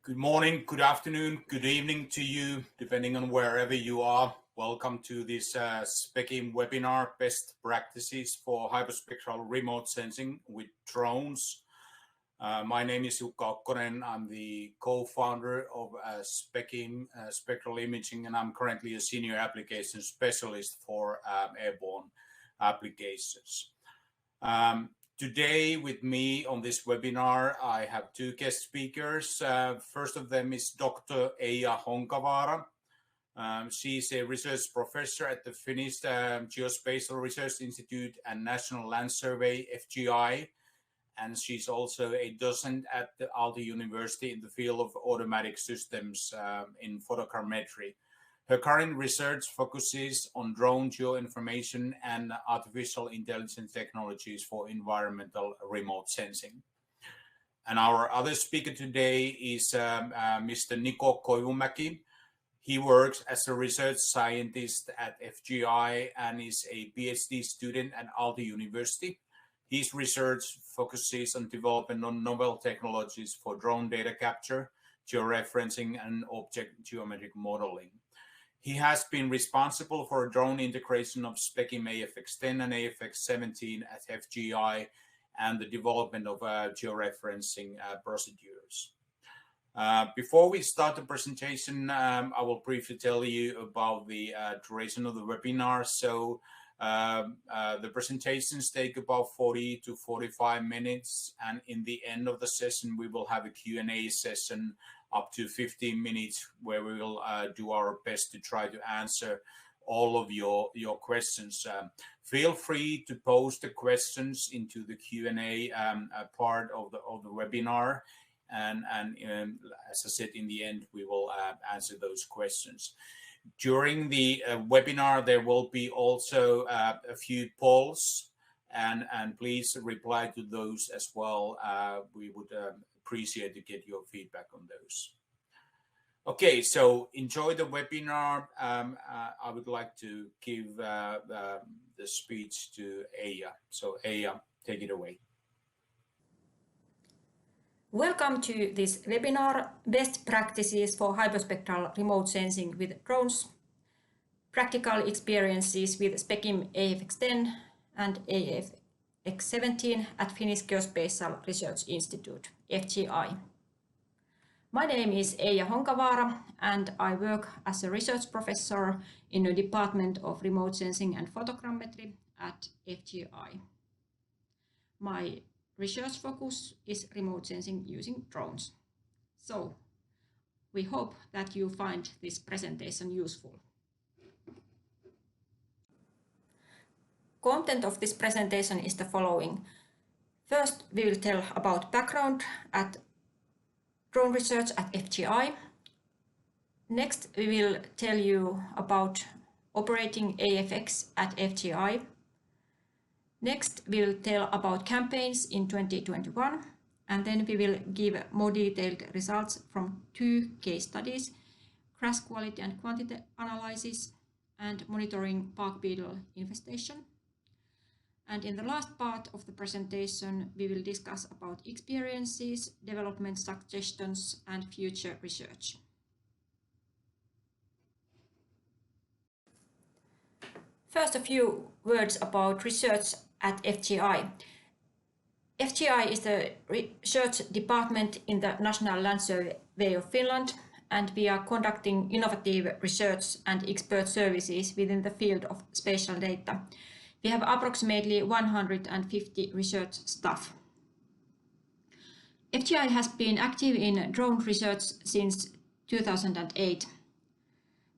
Good morning, good afternoon, good evening to you, depending on wherever you are. Welcome to this Specim webinar, Best Practices for Hyperspectral Remote Sensing with Drones. My name is Jukka Okkonen. I'm the co-founder of Specim Spectral Imaging, and I'm currently a senior application specialist for airborne applications. Today with me on this webinar, I have two guest speakers. First of them is Dr. Eija Honkavaara. She's a research professor at the Finnish Geospatial Research Institute and National Land Survey, FGI. And she's also a docent at the Aalto University in the field of automatic systems in photogrammetry. Her current research focuses on drone geoinformation and artificial intelligence technologies for environmental remote sensing. And our other speaker today is Mr. Niko Koivumäki. He works as a research scientist at FGI and is a PhD student at Aalto University. His research focuses on development of novel technologies for drone data capture, georeferencing, and object geometric modeling. He has been responsible for drone integration of Specim AFX10 and AFX17 at FGI and the development of georeferencing procedures. Before we start the presentation, I will briefly tell you about the duration of the webinar. So the presentations take about 40 to 45 minutes, and in the end of the session, we will have a Q&A session up to 15 minutes where we will do our best to try to answer all of your questions. Feel free to post the questions into the Q&A part of the webinar, and as I said, in the end, we will answer those questions. During the webinar, there will be also a few polls, and please reply to those as well. We would appreciate to get your feedback on those. Okay, so enjoy the webinar. I would like to give the speech to Eija. So Eija, take it away. Welcome to this webinar, Best Practices for Hyperspectral Remote Sensing with Drones, Practical Experiences with Specim AFX10 and AFX17 at Finnish Geospatial Research Institute, FGI. My name is Eija Honkavaara, and I work as a research professor in the Department of Remote Sensing and Photogrammetry at FGI. My research focus is remote sensing using drones. So, we hope that you find this presentation useful. Content of this presentation is the following. First, we will tell about background at drone research at FGI. Next, we will tell you about operating AFX at FGI. Next, we will tell about campaigns in 2021, and then we will give more detailed results from two case studies, crash quality and quantity analysis, and monitoring bark beetle infestation. And in the last part of the presentation, we will discuss about experiences, development suggestions, and future research. First, a few words about research at FGI. FGI is the research department in the National Land Survey of Finland, and we are conducting innovative research and expert services within the field of spatial data. We have approximately 150 research staff. FGI has been active in drone research since 2008,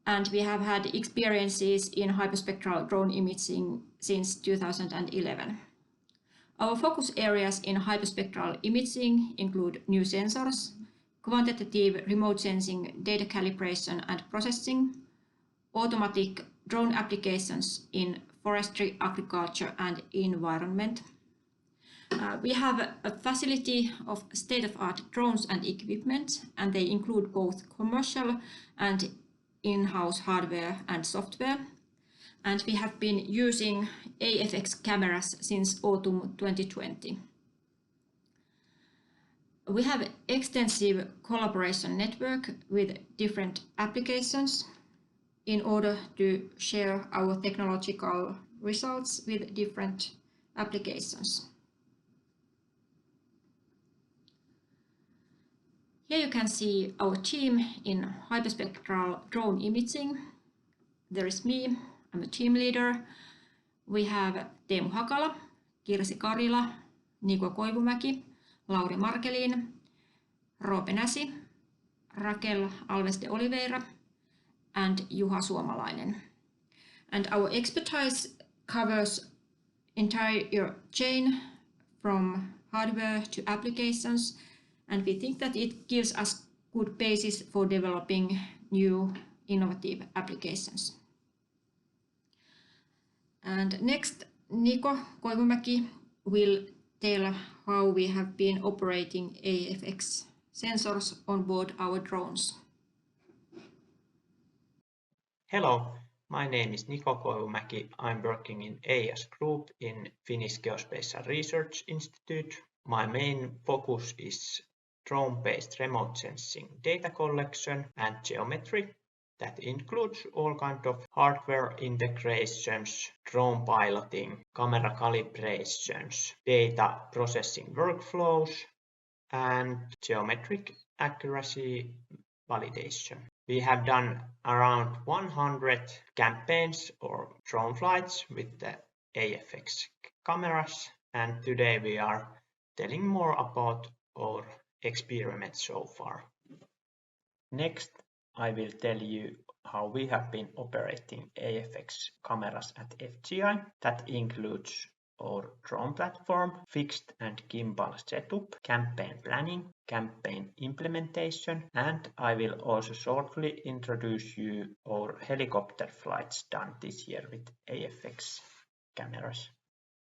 and we have had experiences in hyperspectral drone imaging since 2011. Our focus areas in hyperspectral imaging include new sensors, quantitative remote sensing data calibration and processing, automatic drone applications in forestry, agriculture, and environment. We have a facility of state-of-art drones and equipment, and they include both commercial and in-house hardware and software. And we have been using AFX cameras since autumn 2020. We have an extensive collaboration network with different applications in order to share our technological results with different applications. Here you can see our team in hyperspectral drone imaging. There is me, I'm a team leader. We have Teemu Hakala, Kirsi Karila, Niko Koivumäki, Lauri Markelin, Roope Näsi, Raquel Alves de Oliveira, and Juha Suomalainen. And our expertise covers entire chain from hardware to applications, and we think that it gives us good basis for developing new innovative applications. And next, Niko Koivumäki will tell how we have been operating AFX sensors on board our drones. Hello, my name is Niko Koivumäki. I'm working in AS Group in Finnish Geospatial Research Institute. My main focus is drone-based remote sensing data collection and geometry. That includes all kinds of hardware integrations, drone piloting, camera calibrations, data processing workflows, and geometric accuracy validation. We have done around 100 campaigns or drone flights with the AFX cameras, and today we are telling more about our experiments so far. Next, I will tell you how we have been operating AFX cameras at FGI. That includes our drone platform, fixed and gimbal setup, campaign planning, campaign implementation, and I will also shortly introduce you our helicopter flights done this year with AFX cameras.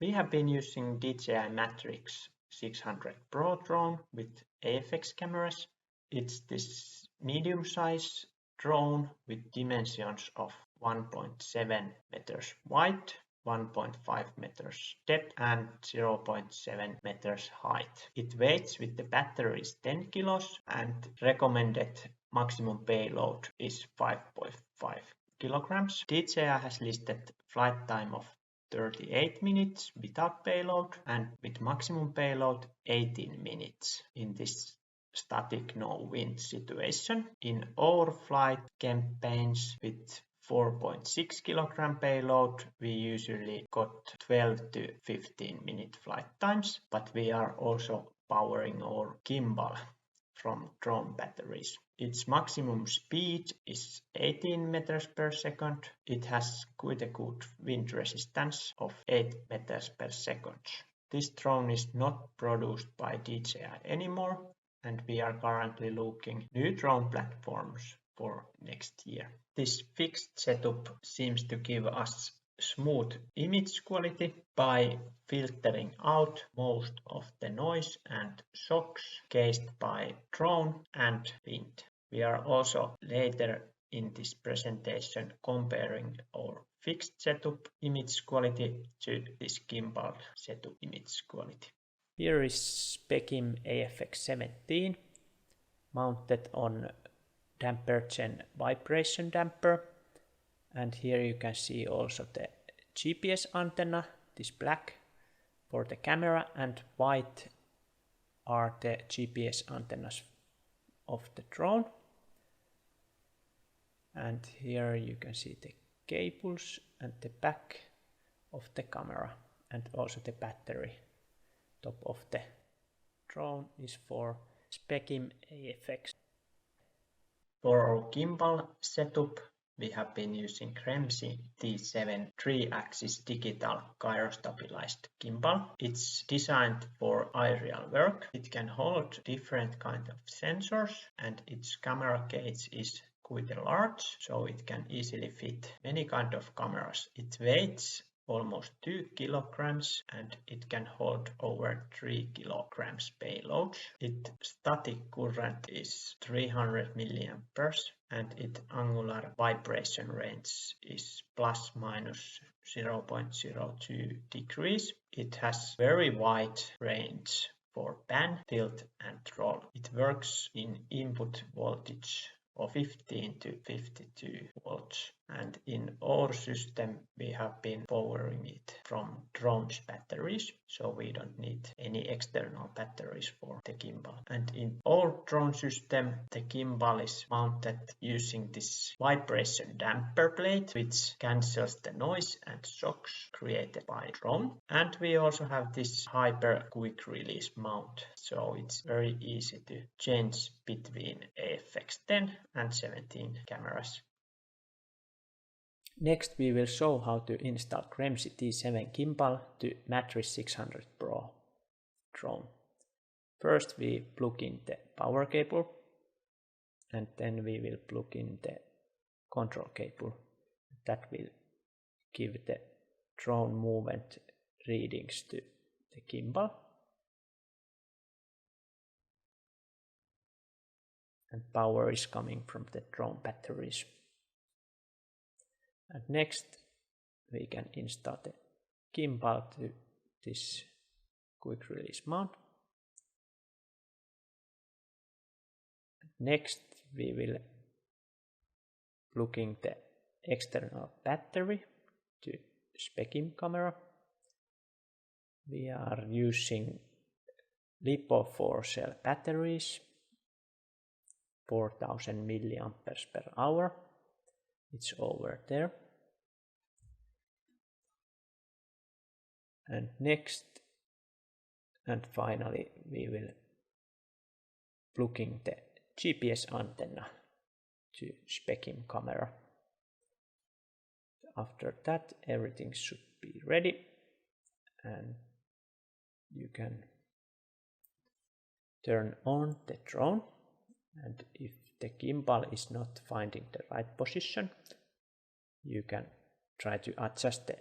We have been using DJI Matrix 600 Pro drone with AFX cameras. It's this medium-size drone with dimensions of 1.7 meters wide, 1.5 meters depth and 0.7 meters height. It weighs with the batteries 10 kilos and recommended maximum payload is 5.5 kilograms. DJI has listed flight time of 38 minutes without payload and with maximum payload 18 minutes in this static no wind situation. In our flight campaigns with 4.6 kilogram payload, we usually got 12 to 15 minute flight times, but we are also powering our gimbal from drone batteries. Its maximum speed is 18 meters per second. It has quite a good wind resistance of 8 meters per second. This drone is not produced by DJI anymore, and we are currently looking new drone platforms for next year. This fixed setup seems to give us smooth image quality by filtering out most of the noise and shocks caused by drone and wind. We are also later in this presentation comparing our fixed setup image quality to this gimbal setup image quality. Here is Specim AFX17 mounted on damper gen vibration damper, and here you can see also the GPS antenna, this black for the camera and white are the GPS antennas of the drone. And here you can see the cables and the back of the camera and also the battery. Top of the drone is for Specim AFX. For our gimbal setup, we have been using Kremsi T7 3-axis digital gyrostabilized gimbal. It's designed for aerial work. It can hold different kinds of sensors and its camera case is quite large, so it can easily fit many kinds of cameras. It weighs almost 2 kilograms and it can hold over 3 kilograms payload. Its static current is 300 milliamperes and its angular vibration range is plus minus 0.02 degrees. It has very wide range for pan, tilt and roll. It works in input voltage of 15 to 52 volts, and in our system we have been powering it from drone's batteries, so we don't need any external batteries for the gimbal. And in our drone system, the gimbal is mounted using this vibration damper plate, which cancels the noise and shocks created by drone. And we also have this hyper quick release mount, so it's very easy to change between AFX10 and 17 cameras. Next we will show how to install Gremsy T7 gimbal to Matrix 600 Pro drone. First we plug in the power cable, and then we will plug in the control cable. That will give the drone movement readings to the gimbal. And power is coming from the drone batteries. And next we can install the gimbal to this quick release mount. Next we will plug in the external battery to Specim camera. We are using LiPo 4 cell batteries, 4000 milliamperes per hour. It's over there. And next and finally we will plug in the GPS antenna to Specim camera. After that everything should be ready, and you can turn on the drone. And if the gimbal is not finding the right position, you can try to adjust the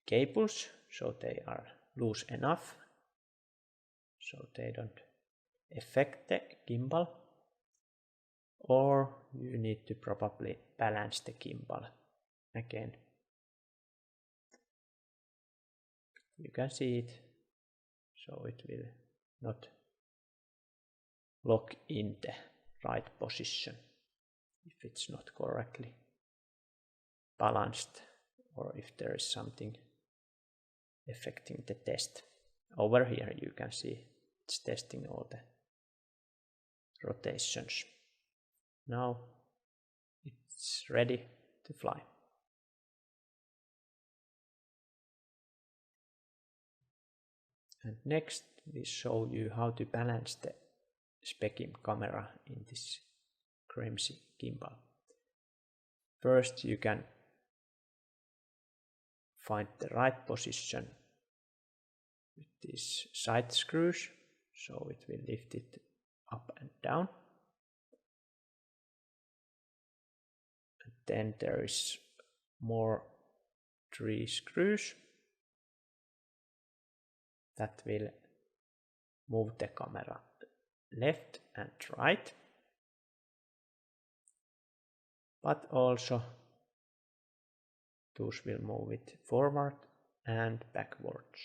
cables so they are loose enough so they don't affect the gimbal, or you need to probably balance the gimbal again. You can see it, so it will not lock in the right position if it's not correctly balanced, or if there is something affecting the test. Over here you can see it's testing all the rotations. Now it's ready to fly. And next we show you how to balance the Specim camera in this Gremsy gimbal. First you can find the right position with these side screws, so it will lift it up and down. And then there is more 3 screws that will move the camera left and right, but also those will move it forward and backwards.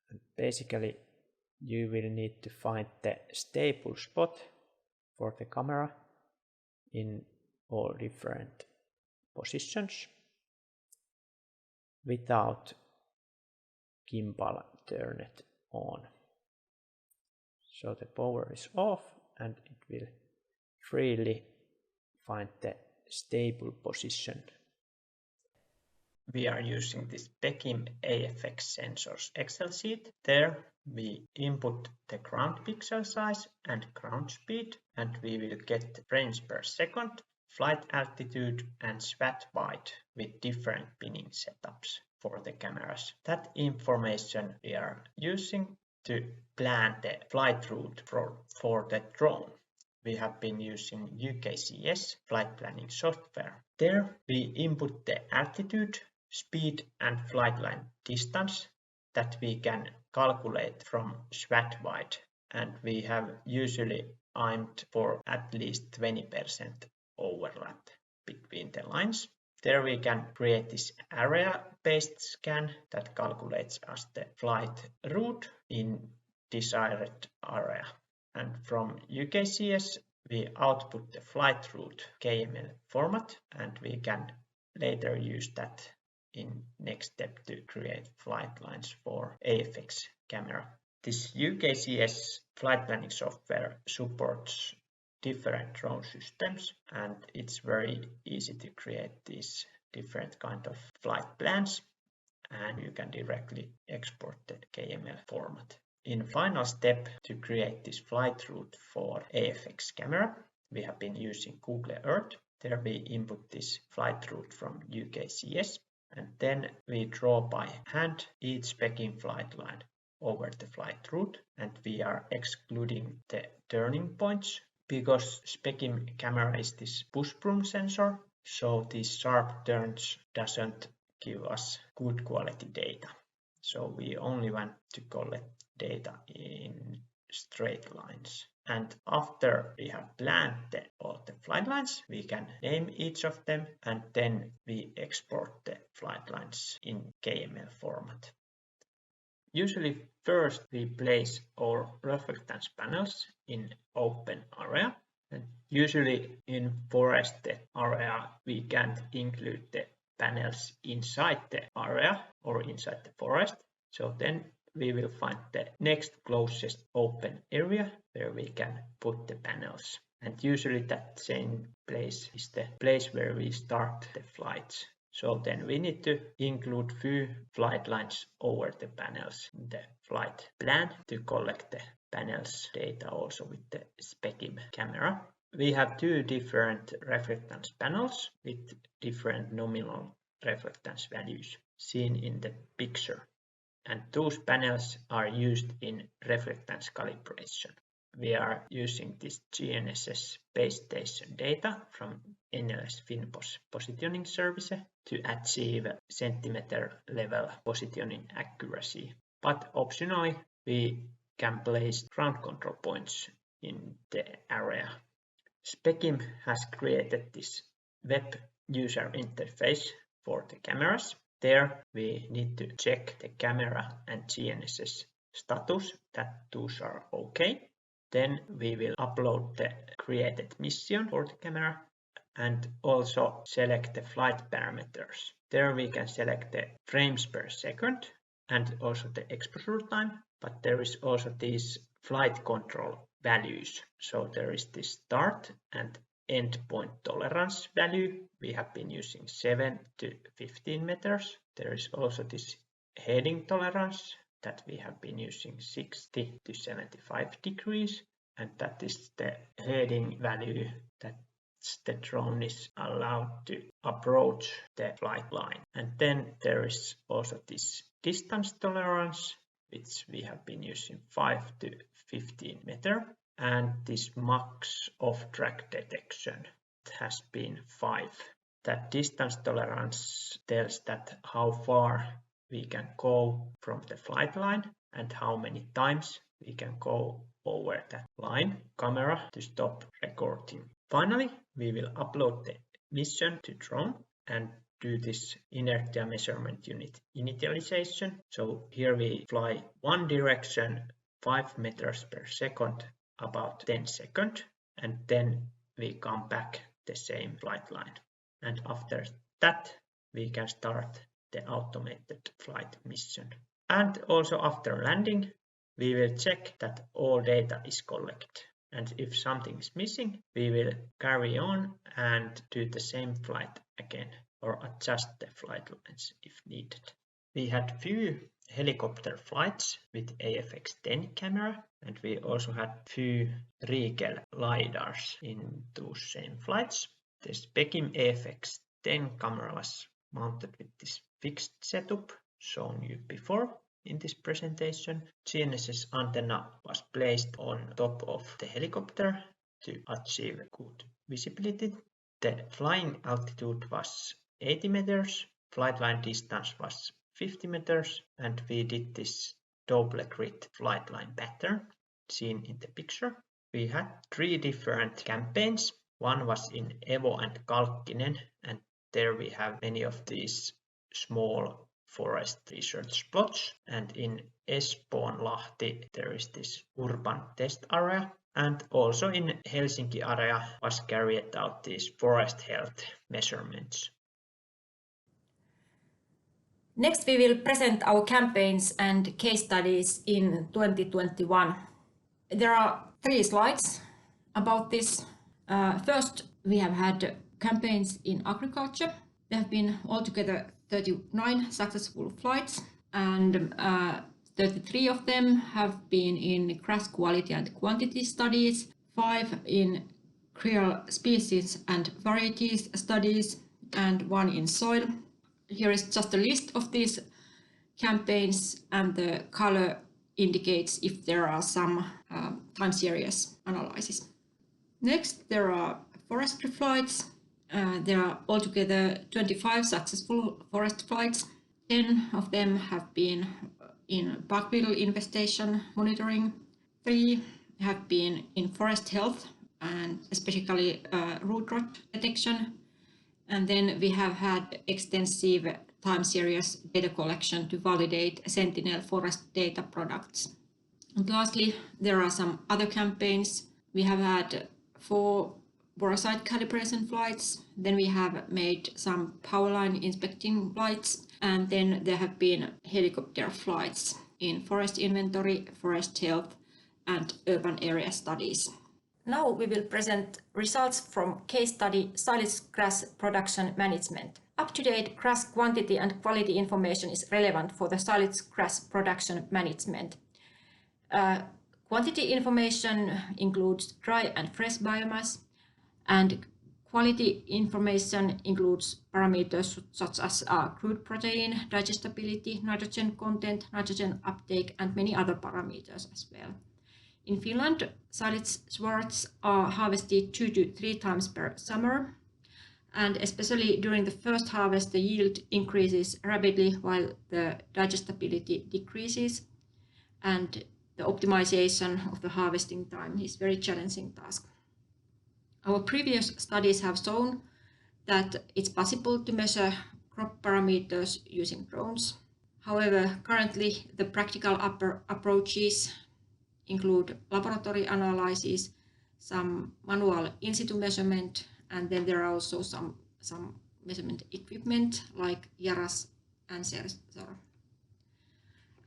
And basically you will need to find the stable spot for the camera in all different positions without gimbal turned on. So the power is off and it will freely find the stable position. We are using this Specim AFX sensors Excel sheet. There we input the ground pixel size and ground speed, and we will get frames per second, flight altitude and SWAT wide with different pinning setups for the cameras. That information we are using to plan the flight route for the drone. We have been using UKCS flight planning software. There we input the altitude, speed and flight line distance that we can calculate from SWAT wide, and we have usually aimed for at least 20% overlap between the lines. There we can create this area-based scan that calculates us the flight route in desired area. And from UKCS, we output the flight route KML format, and we can later use that in next step to create flight lines for AFX camera. This UKCS flight planning software supports different drone systems, and it's very easy to create these different kind of flight plans, and you can directly export the KML format. In final step to create this flight route for AFX camera, we have been using Google Earth. There we input this flight route from UKCS, and then we draw by hand each Specim flight line over the flight route, and we are excluding the turning points because Specim camera is this push broom sensor, so these sharp turns doesn't give us good quality data. So we only want to collect data in straight lines. And after we have planned all the flight lines, we can name each of them, and then we export the flight lines in KML format. Usually first we place our reflectance panels in open area, and usually in forest area we can't include the panels inside the area or inside the forest. So then we will find the next closest open area where we can put the panels. And usually that same place is the place where we start the flights. So then we need to include few flight lines over the panels in the flight plan to collect the panels data also with the Specim camera. We have two different reflectance panels with different nominal reflectance values seen in the picture. And those panels are used in reflectance calibration. We are using this GNSS base station data from NLS Finpos positioning service to achieve centimeter level positioning accuracy. But optionally, we can place ground control points in the area. Specim has created this web user interface for the cameras. There we need to check the camera and GNSS status that those are okay. Then we will upload the created mission for the camera and also select the flight parameters. There we can select the frames per second and also the exposure time, but there is also these flight control values. So there is this start and endpoint tolerance value. We have been using 7 to 15 meters. There is also this heading tolerance that we have been using 60 to 75 degrees, and that is the heading value that the drone is allowed to approach the flight line. And then there is also this distance tolerance, which we have been using 5 to 15 meter, and this max of track detection has been 5. That distance tolerance tells that how far we can go from the flight line and how many times we can go over that line camera to stop recording. Finally, we will upload the mission to drone and do this inertia measurement unit initialization. So here we fly one direction 5 meters per second about 10 seconds, and then we come back the same flight line. And after that, we can start the automated flight mission. And also after landing, we will check that all data is collected. And if something is missing, we will carry on and do the same flight again or adjust the flight lines if needed. We had few helicopter flights with AFX10 camera, and we also had few Riegel lidars in those same flights. The Specim AFX10 camera was mounted with this fixed setup shown you before in this presentation. GNSS antenna was placed on top of the helicopter to achieve good visibility. The flying altitude was 80 meters, flight line distance was 50 meters, and we did this double grid flight line pattern seen in the picture. We had 3 different campaigns. One was in Evo and Kalkkinen, and There we have many of these small forest research plots, and in Espoonlahti there is this urban test area, and also in Helsinki area was carried out these forest health measurements. Next, we will present our campaigns and case studies in 2021. There are 3 slides about this. First, we have had campaigns in agriculture. There have been altogether 39 successful flights, and 33 of them have been in grass quality and quantity studies, 5 in krill species and varieties studies, and 1 in soil. Here is just a list of these campaigns, and the color indicates if there are some time series analysis. Next, there are forestry flights. There are altogether 25 successful forest flights. 10 of them have been in bark beetle infestation monitoring. 3 have been in forest health and especially root rot detection. And then we have had extensive time series data collection to validate Sentinel forest data products. And lastly, there are some other campaigns. We have had 4 borosite calibration flights. Then we have made some power line inspecting flights. And then there have been helicopter flights in forest inventory, forest health, and urban area studies. Now we will present results from case study silage grass production management. Up-to-date grass quantity and quality information is relevant for the silage grass production management. Quantity information includes dry and fresh biomass, and quality information includes parameters such as crude protein, digestibility, nitrogen content, nitrogen uptake, and many other parameters as well. In Finland, silage swards are harvested 2 to 3 times per summer, and especially during the first harvest, the yield increases rapidly while the digestibility decreases, and the optimization of the harvesting time is a very challenging task. Our previous studies have shown that it's possible to measure crop parameters using drones. However, currently the practical approaches include laboratory analysis, some manual in situ measurement, and then there are also some measurement equipment like Yaras and sensor.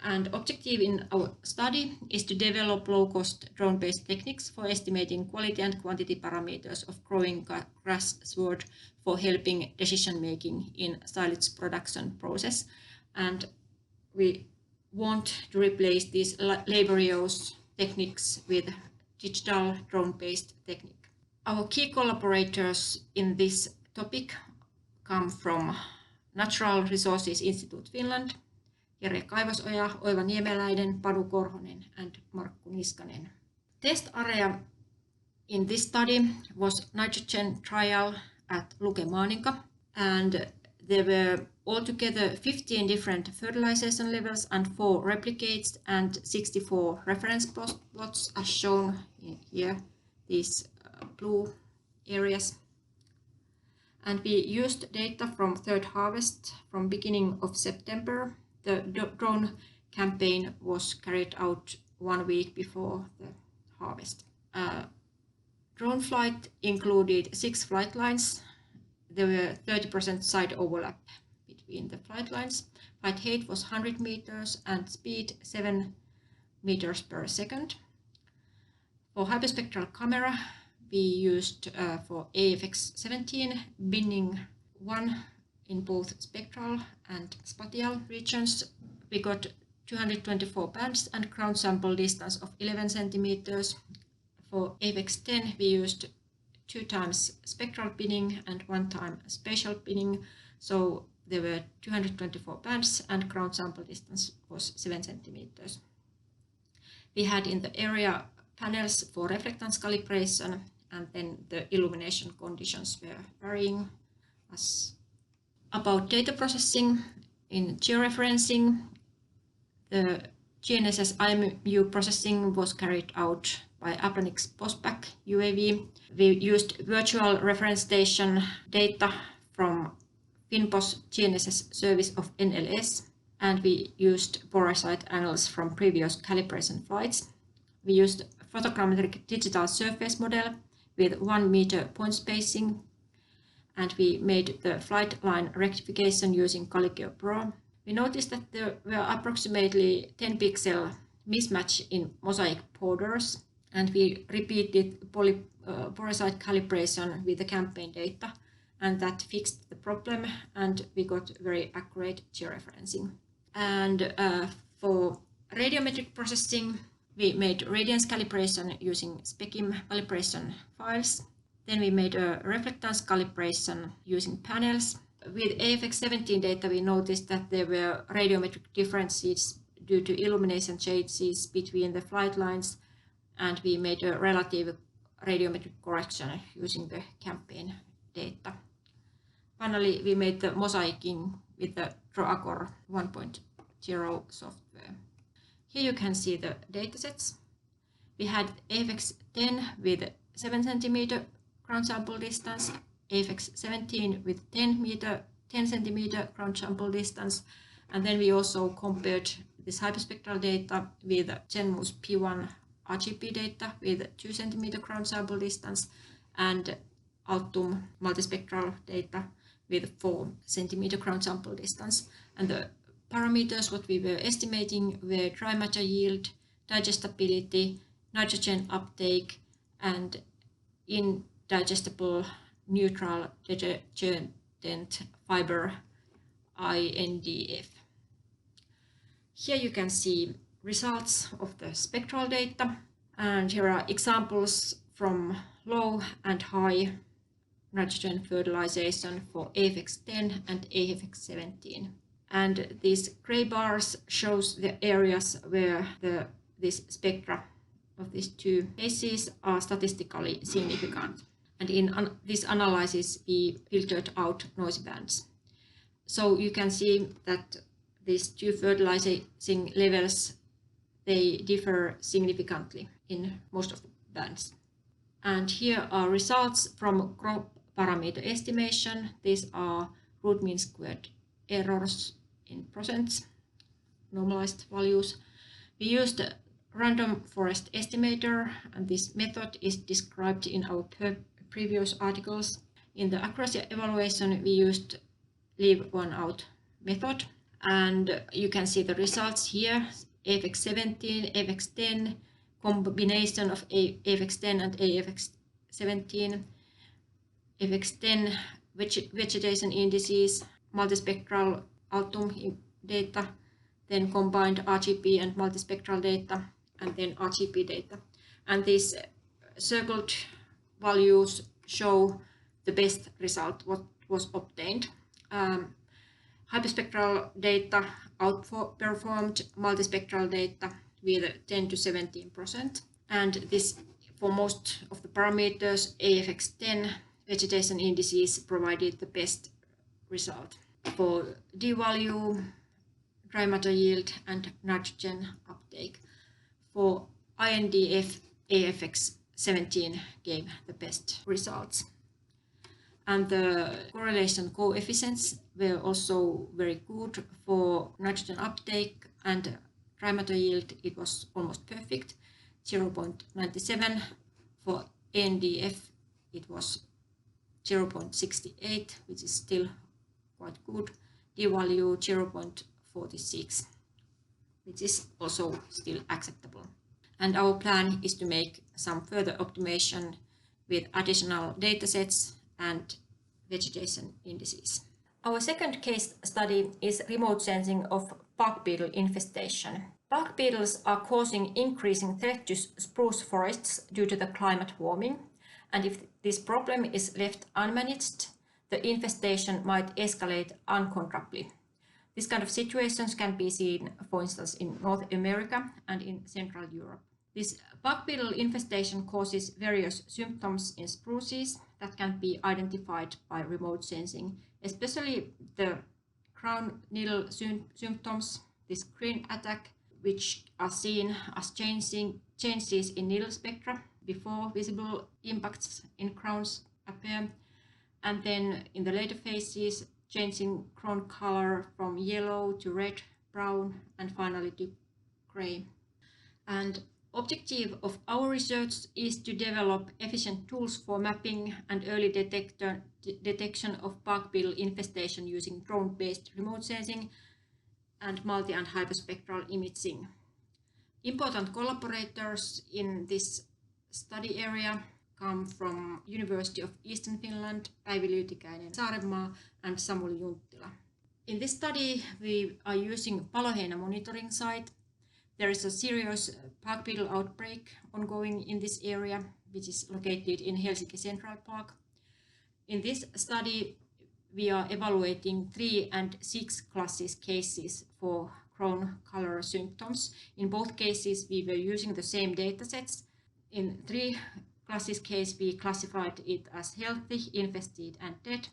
And objective in our study is to develop low-cost drone-based techniques for estimating quality and quantity parameters of growing grass sward for helping decision-making in silage production process. And we want to replace these laborious techniques with digital drone-based technique. Our key collaborators in this topic come from Natural Resources Institute Finland, Jere Kaivosoja, Oiva Niemeläinen, Panu Korhonen, and Markku Niskanen. Test area in this study was nitrogen trial at Lukemaninka, and there were altogether 15 different fertilization levels and 4 replicates and 64 reference plots as shown here, these blue areas. And we used data from third harvest from beginning of September. The drone campaign was carried out 1 week before the harvest. Drone flight included 6 flight lines. There were 30% side overlap between the flight lines. Flight height was 100 meters and speed 7 meters per second. For hyperspectral camera, we used for AFX17 binning 1 in both spectral and spatial regions. We got 224 bands and ground sample distance of 11 centimeters. For AFX10, we used 2 times spectral binning and 1 time spatial binning. So there were 224 bands and ground sample distance was 7 centimeters. We had in the area panels for reflectance calibration, and then the illumination conditions were varying. About data processing in georeferencing, the GNSS IMU processing was carried out by Ablanix Postback UAV. We used virtual reference station data from FinPOS GNSS service of NLS, and we used polarized angles from previous calibration flights. We used photogrammetric digital surface model with 1 meter point spacing, and we made the flight line rectification using Caligeo Pro. We noticed that there were approximately 10 pixel mismatch in mosaic borders, and we repeated polarized calibration with the campaign data, and that fixed the problem, and we got very accurate georeferencing. And for radiometric processing, we made radiance calibration using Specim calibration files. Then we made a reflectance calibration using panels. With AFX17 data, we noticed that there were radiometric differences due to illumination changes between the flight lines, and we made a relative radiometric correction using the campaign data. Finally, we made the mosaicing with the DrawAcor 1.0 software. Here you can see the datasets. We had AFX10 with 7 cm ground sample distance, AFX17 with 10 cm ground sample distance, and then we also compared this hyperspectral data with GenMoose P1 RGB data with 2 cm ground sample distance, and Autumn multispectral data with 4 cm ground sample distance. And the parameters what we were estimating were dry matter yield, digestibility, nitrogen uptake, and indigestible neutral detergent fiber INDF. Here you can see results of the spectral data, and here are examples from low and high nitrogen fertilization for AFX10 and AFX17. And these gray bars shows the areas where this spectra of these two cases are statistically significant. And in this analysis, we filtered out noise bands. So you can see that these two fertilizing levels, they differ significantly in most of the bands. And here are results from crop parameter estimation. These are root mean squared errors in percents, normalized values. We used a random forest estimator, and this method is described in our previous articles. In the accuracy evaluation, we used leave one out method, and you can see the results here. AFX17, AFX10, combination of AFX10 and AFX17, AFX10 vegetation indices, multispectral Autumn data, then combined RGB and multispectral data, and then RGB data. And these circled values show the best result what was obtained. Hyperspectral data outperformed multispectral data with 10 to 17%. And this, for most of the parameters, AFX10 vegetation indices provided the best result. For D-value, dry matter yield, and nitrogen uptake. For INDF, AFX17 gave the best results. And the correlation coefficients were also very good. For nitrogen uptake and dry matter yield, it was almost perfect, 0.97. For ANDF, it was 0.68, which is still quite good. D-value 0.46, which is also still acceptable. And our plan is to make some further optimization with additional datasets and vegetation indices. Our second case study is remote sensing of bark beetle infestation. Bark beetles are causing increasing threat to spruce forests due to the climate warming, and if this problem is left unmanaged, the infestation might escalate uncontrollably. This kind of situations can be seen, for instance, in North America and in Central Europe. This bark beetle infestation causes various symptoms in spruces that can be identified by remote sensing, especially the crown needle symptoms, this green attack, which are seen as changes in needle spectra before visible impacts in crowns appear, and then in the later phases, changing ground color from yellow to red, brown, and finally to gray. And objective of our research is to develop efficient tools for mapping and early detection of bug beetle infestation using drone-based remote sensing and multi- and hyperspectral imaging. Important collaborators in this study area come from University of Eastern Finland, Päivi Lyytikäinen Saarenmaa, and Samuli Junttila. In this study, we are using Paloheinä monitoring site. There is a serious bug beetle outbreak ongoing in this area, which is located in Helsinki Central Park. In this study, we are evaluating 3 and 6 classes cases for crown color symptoms. In both cases, we were using the same datasets. In 3 classes case, we classified it as healthy, infested, and dead.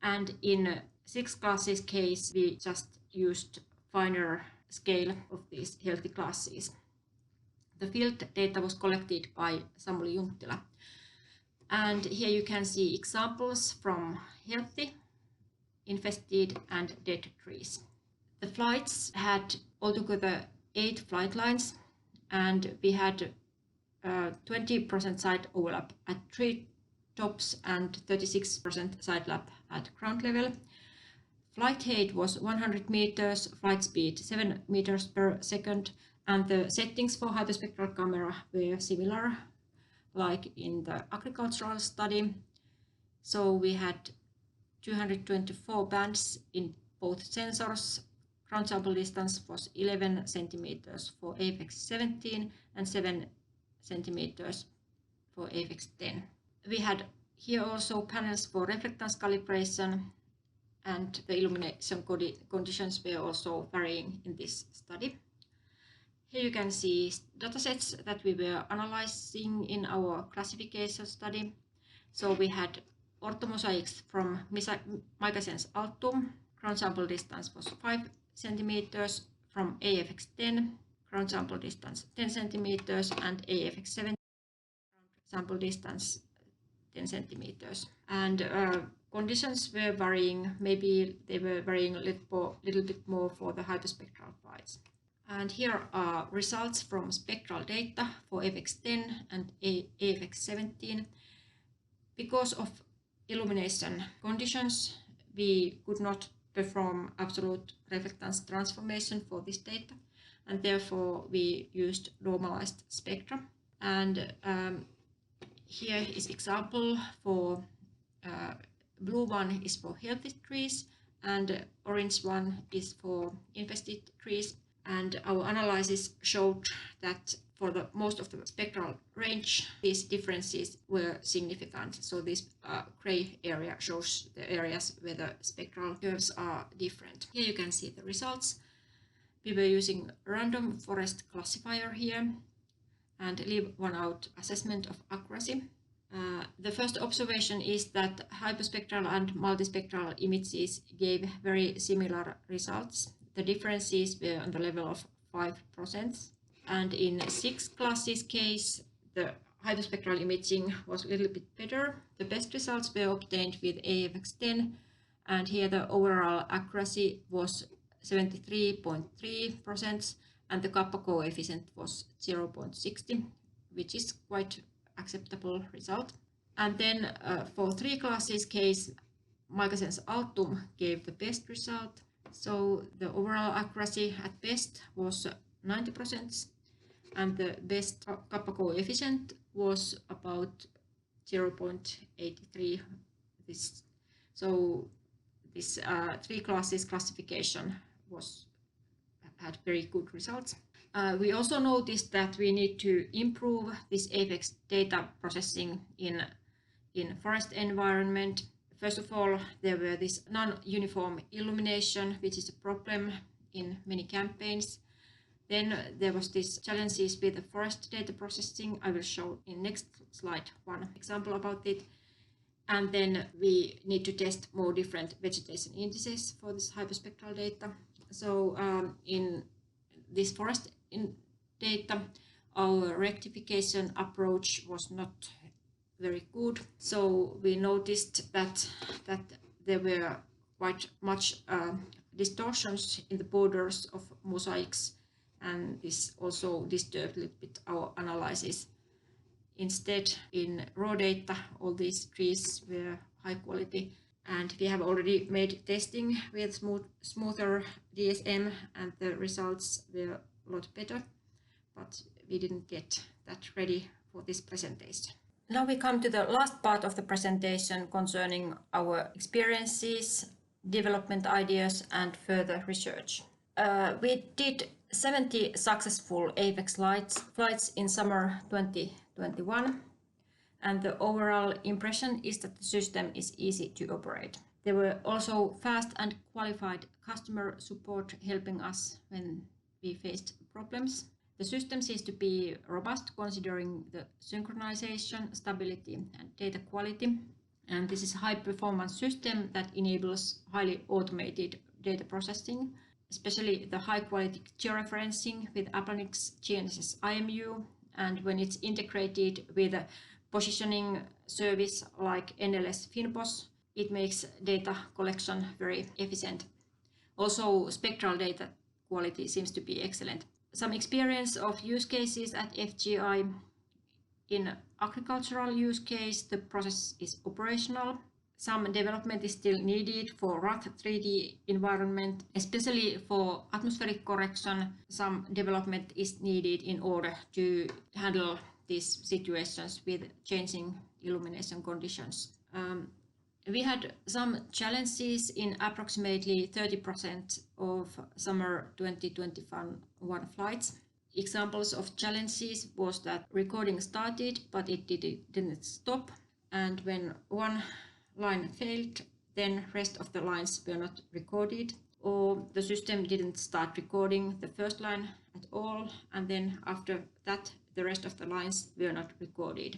And in 6 classes case, we just used finer scale of these healthy classes. The field data was collected by Samuli Junttila. And here you can see examples from healthy, infested, and dead trees. The flights had altogether 8 flight lines, and we had 20% site overlap at tree tops and 36% site overlap at ground level. Flight height was 100 meters, flight speed 7 meters per second, and the settings for hyperspectral camera were similar like in the agricultural study. So we had 224 bands in both sensors. Ground sample distance was 11 centimeters for AFX17 and 7 centimeters for AFX10. We had here also panels for reflectance calibration, and the illumination conditions were also varying in this study. Here you can see datasets that we were analyzing in our classification study. So we had orthomosaics from Mycasens altum. Ground sample distance was 5 centimeters. From AFX10, ground sample distance 10 centimeters, and AFX17, ground sample distance 10 centimeters. And conditions were varying. Maybe they were varying a little bit more for the hyperspectral flights. And here are results from spectral data for AFX10 and AFX17. Because of illumination conditions, we could not perform absolute reflectance transformation for this data, and therefore we used normalized spectra. And here is example for blue one is for healthy trees, and orange one is for infested trees. And our analysis showed that for the most of the spectral range, these differences were significant. So this gray area shows the areas where the spectral curves are different. Here you can see the results. We were using random forest classifier here and leave one out assessment of accuracy. The first observation is that hyperspectral and multispectral images gave very similar results. The differences were on the level of 5%. And in 6 classes case, the hyperspectral imaging was a little bit better. The best results were obtained with AFX10, and here the overall accuracy was 73.3%, and the kappa coefficient was 0.60, which is quite acceptable result. And then for 3 classes case, Mycasens altum gave the best result. So the overall accuracy at best was 90%, and the best kappa coefficient was about 0.83. So this 3 classes classification had very good results. We also noticed that we need to improve this AFX data processing in forest environment. First of all, there were this non-uniform illumination, which is a problem in many campaigns. Then there was this challenges with the forest data processing. I will show in next slide one example about it. And then we need to test more different vegetation indices for this hyperspectral data. So in this forest data, our rectification approach was not very good. So we noticed that there were quite much distortions in the borders of mosaics, and this also disturbed a little bit our analysis. Instead, in raw data, all these trees were high quality, and we have already made testing with smoother DSM, and the results were a lot better, but we didn't get that ready for this presentation. Now we come to the last part of the presentation concerning our experiences, development ideas, and further research. We did 70 successful AFX flights in summer 2021, and the overall impression is that the system is easy to operate. There were also fast and qualified customer support helping us when we faced problems. The system seems to be robust considering the synchronization, stability, and data quality. And this is a high-performance system that enables highly automated data processing, especially the high-quality georeferencing with Applanix GNSS IMU, and when it's integrated with a positioning service like NLS Finpos, it makes data collection very efficient. Also, spectral data quality seems to be excellent. Some experience of use cases at FGI. In agricultural use case, the process is operational. Some development is still needed for RAT 3D environment, especially for atmospheric correction. Some development is needed in order to handle these situations with changing illumination conditions. We had some challenges in approximately 30% of summer 2021 flights. Examples of challenges was that recording started, but it didn't stop, and when one line failed, then rest of the lines were not recorded, or the system didn't start recording the first line at all, and then after that the rest of the lines were not recorded.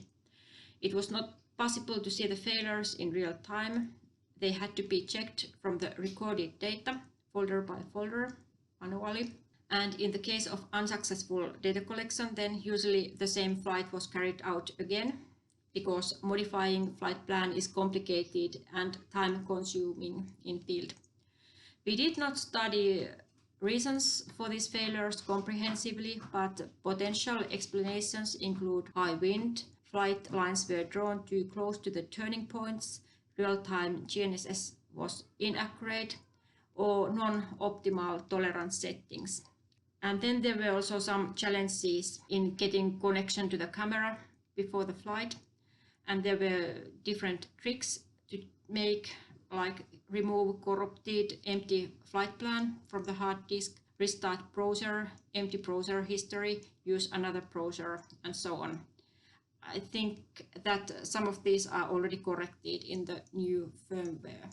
It was not possible to see the failures in real time. They had to be checked from the recorded data, folder by folder, manually. And in the case of unsuccessful data collection, then usually the same flight was carried out again, because modifying flight plan is complicated and time-consuming in field. We did not study reasons for these failures comprehensively, but potential explanations include high wind, flight lines were drawn too close to the turning points, real-time GNSS was inaccurate, or non-optimal tolerance settings. And then there were also some challenges in getting connection to the camera before the flight, and there were different tricks to make, like remove corrupted empty flight plan from the hard disk, restart browser, empty browser history, use another browser, and so on. I think that some of these are already corrected in the new firmware.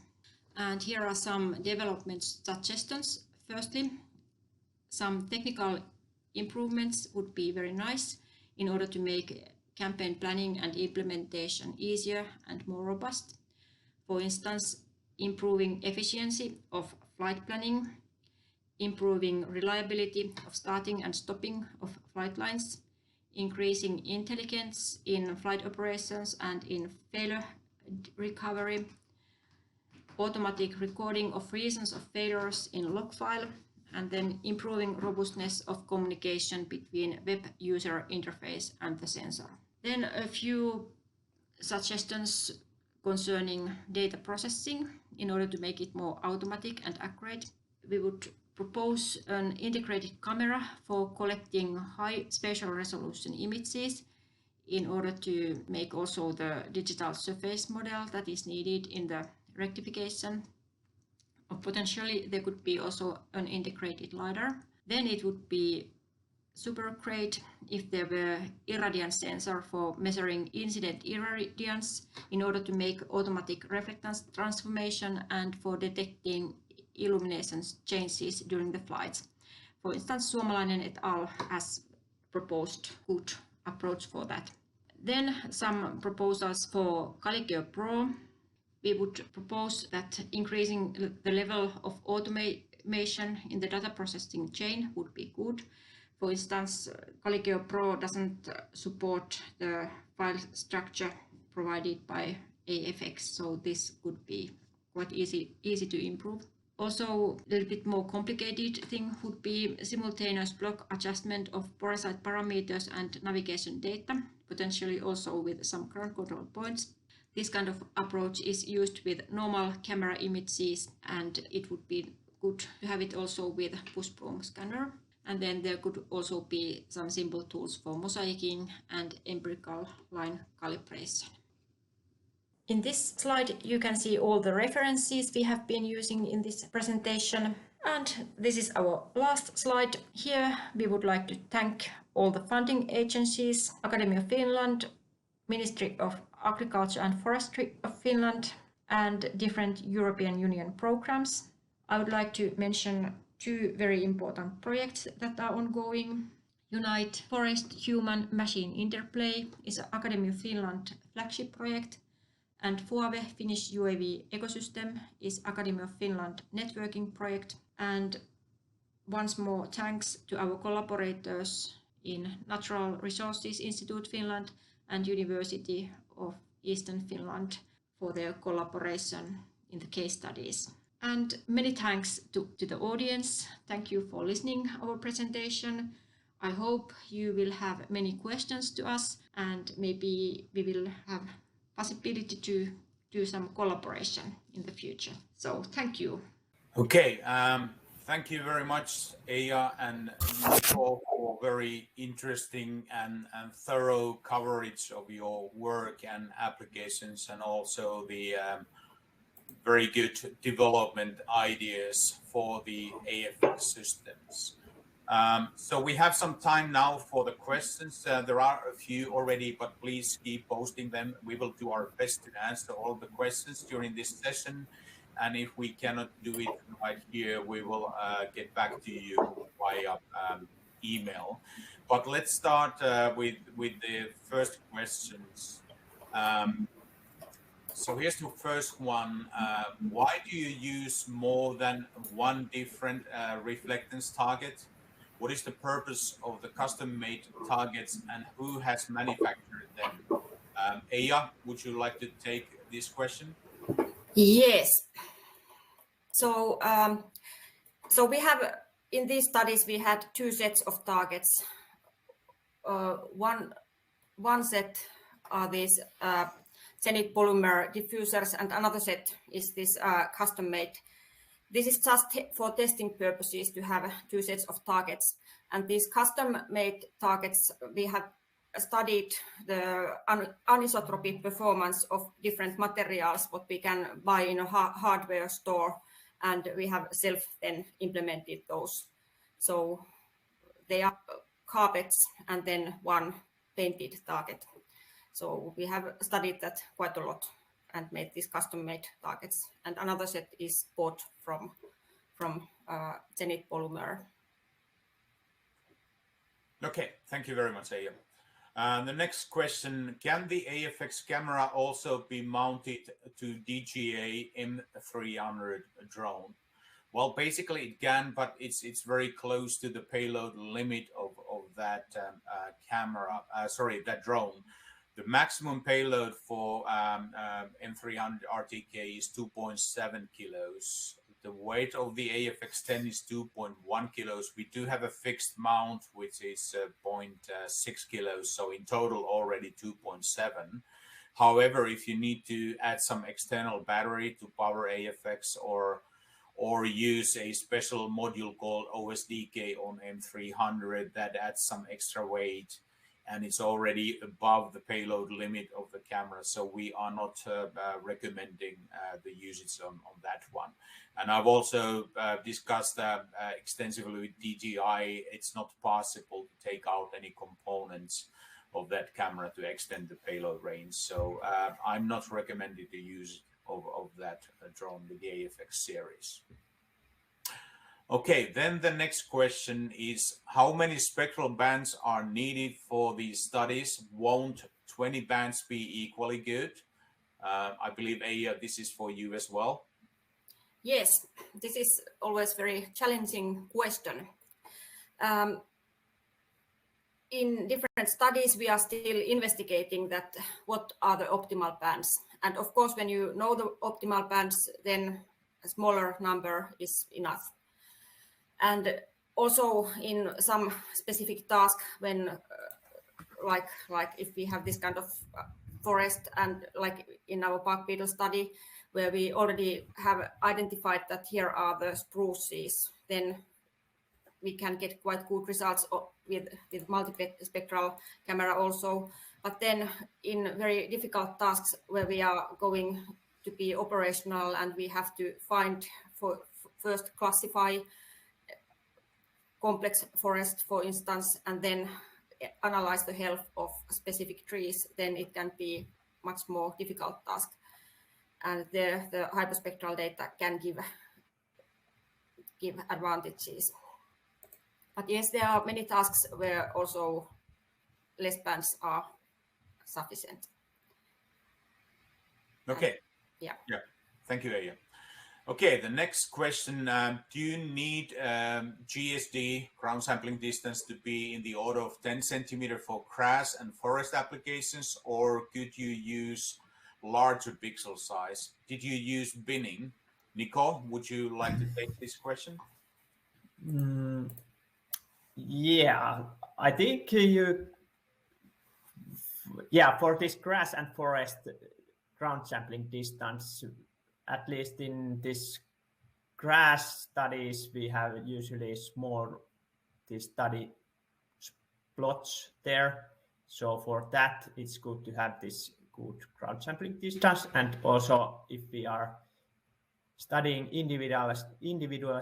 And here are some development suggestions. Firstly, some technical improvements would be very nice in order to make campaign planning and implementation easier and more robust. For instance, improving efficiency of flight planning, improving reliability of starting and stopping of flight lines, increasing intelligence in flight operations and in failure recovery, automatic recording of reasons of failures in log file, and then improving robustness of communication between web user interface and the sensor. Then a few suggestions concerning data processing in order to make it more automatic and accurate. We would propose an integrated camera for collecting high spatial resolution images in order to make also the digital surface model that is needed in the rectification. Or potentially there could be also an integrated LiDAR. Then it would be super great if there were irradiance sensor for measuring incident irradiance in order to make automatic reflectance transformation and for detecting illumination changes during the flights. For instance, Suomalainen et al. Has proposed good approach for that. Then some proposals for Caligeo Pro. We would propose that increasing the level of automation in the data processing chain would be good. For instance, Caligeo Pro doesn't support the file structure provided by AFX, so this could be quite easy to improve. Also, a little bit more complicated thing would be simultaneous block adjustment of parasite parameters and navigation data, potentially also with some ground control points. This kind of approach is used with normal camera images, and it would be good to have it also with push-broom scanner. And then there could also be some simple tools for mosaicing and empirical line calibration. In this slide, you can see all the references we have been using in this presentation. And this is our last slide. Here, we would like to thank all the funding agencies, Academy of Finland, Ministry of Agriculture and Forestry of Finland, and different European Union programs. I would like to mention two very important projects that are ongoing. Unite Forest Human Machine Interplay is an Academy of Finland flagship project, and FUAVE, Finnish UAV Ecosystem, is Academy of Finland networking project. And once more, thanks to our collaborators in Natural Resources Institute Finland and University of Eastern Finland for their collaboration in the case studies. And many thanks to the audience. Thank you for listening to our presentation. I hope you will have many questions to us, and maybe we will have possibility to do some collaboration in the future. So thank you. Okay, thank you very much, Eija and Nico, for very interesting and thorough coverage of your work and applications, and also the very good development ideas for the AFX systems. So we have some time now for the questions. There are a few already, but please keep posting them. We will do our best to answer all the questions during this session. And if we cannot do it right here, we will get back to you via email. But let's start with the first questions. So here's the first one. Why do you use more than one different reflectance target? What is the purpose of the custom-made targets, and who has manufactured them? Eija, would you like to take this question? Yes. So we have, in these studies, we had two sets of targets. One set are these Zenith polymer diffusers, and another set is this custom-made. This is just for testing purposes to have two sets of targets. And these custom-made targets, we have studied the anisotropic performance of different materials, what we can buy in a hardware store, and we have then implemented those. So they are carpets and then one painted target. So we have studied that quite a lot and made these custom-made targets. And another set is bought from Zenith polymer. Okay, thank you very much, Eija. The next question, can the AFX camera also be mounted to DJI M300 drone? Well, basically it can, but it's very close to the payload limit of that that drone. The maximum payload for M300 RTK is 2.7 kilos. The weight of the AFX10 is 2.1 kilos. We do have a fixed mount, which is 0.6 kilos. So in total, already 2.7. However, if you need to add some external battery to power AFX or use a special module called OSDK on M300, that adds some extra weight, and it's already above the payload limit of the camera. So we are not recommending the usage on that one. And I've also discussed extensively with DJI. It's not possible to take out any components of that camera to extend the payload range. So I'm not recommending the use of that drone with the AFX series. Okay, then the next question is, how many spectral bands are needed for these studies? Won't 20 bands be equally good? I believe, Eija, this is for you as well. Yes, this is always very challenging question. in different studies, we are still investigating that what are the optimal bands. And of course, when you know the optimal bands, then a smaller number is enough. And also in some specific task, when like if we have this kind of forest, and like in our bark beetle study, where we already have identified that here are the spruces, then we can get quite good results with multispectral camera also. But then in very difficult tasks where we are going to be operational and we have to find first classify complex forest, for instance, and then analyze the health of specific trees, then it can be much more difficult task. And there the hyperspectral data can give advantages. But yes, there are many tasks where also less bands are sufficient. Okay. Yeah. Thank you, Eija. Okay, the next question, do you need GSD, ground sampling distance, to be in the order of 10 centimeter for grass and forest applications, or could you use larger pixel size? Did you use binning? Nico, would you like to take this question? Yeah, I think for this grass and forest ground sampling distance, at least in this grass studies, we have usually small study plots there. So for that, it's good to have this good ground sampling distance. And also if we are studying individual